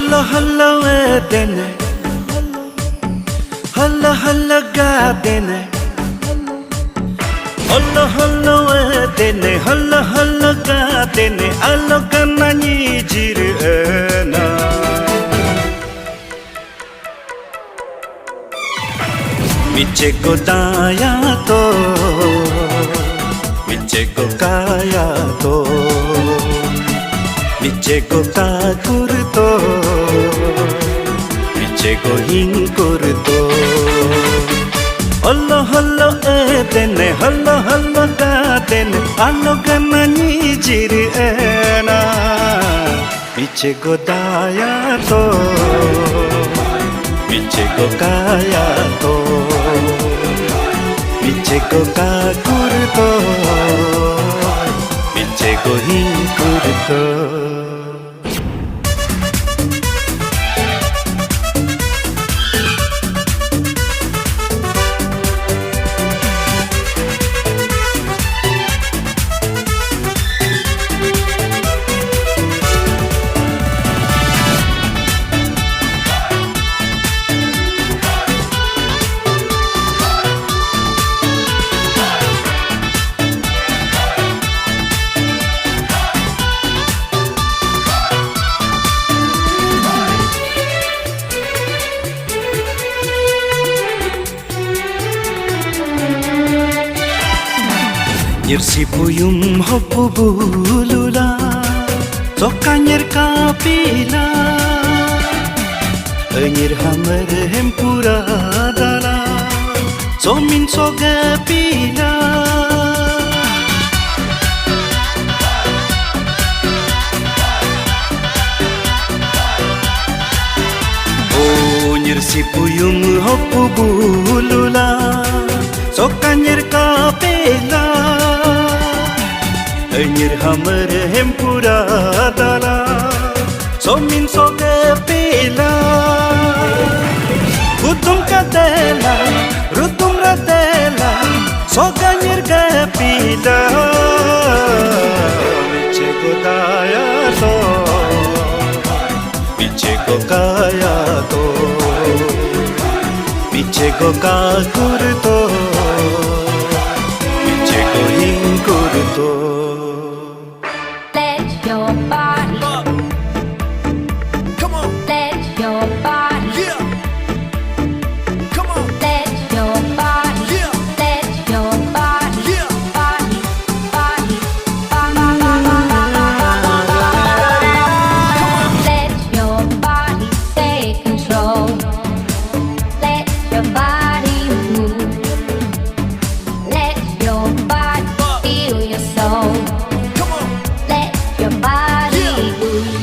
Hello, hello, dene. Hello, hello, dene. Hello, hello, dene. Hello, hello, dene. Allo kanani jirena. Miche ko daya to, miche ko kaya to. Miche ko kakur to, miche ko hinkur to. Hello, hello, dene, hello, hello, dene. Allo ganani jirena. Miche ko daya to, miche ko kaya to. Miche ko kakur to, miche ko hinkur to. Nyersi puyum hopu bulula, sokanyer kapila, enyer hammer hempura dala, somin soga pila. Oh, nyersi puyum hopu bulula, sokanyer kapila. Enyer hammer hempura dala, somin soge pila. Rutum kadela, rutum radela, soganyer ge pila. Miche ko daya to, miche ko kaya to, miche ko kakur to, miche ko hinkur to. Your body, come on, let your body, yeah, come on, let your body, yeah, let your body, yeah, body, body, let your body take control. Let your body move. Let your body feel your soul. come on. Let your body move.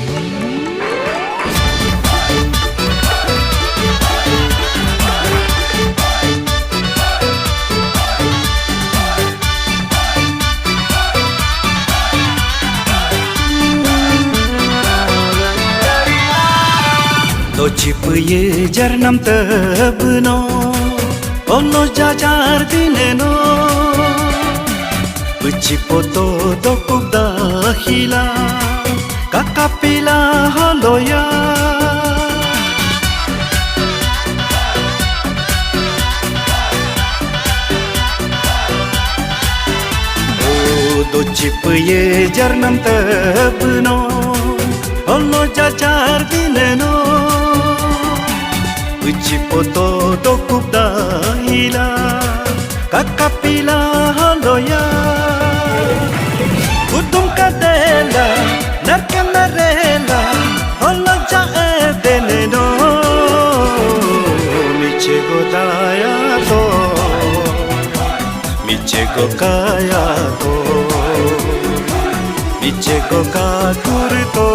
To chipuye jarnam tabno, ono jajar dineno. Uchipoto dokub dahila, kakapila haloya. Oh, do chipuye jarnam tabno, ono jajar dineno. Uchipoto dokub dahila, kakapila haloya. Utum kadela, narkanarela, holo jae deneno. Miche ko daya to, miche ko kaya to, miche ko kakur to.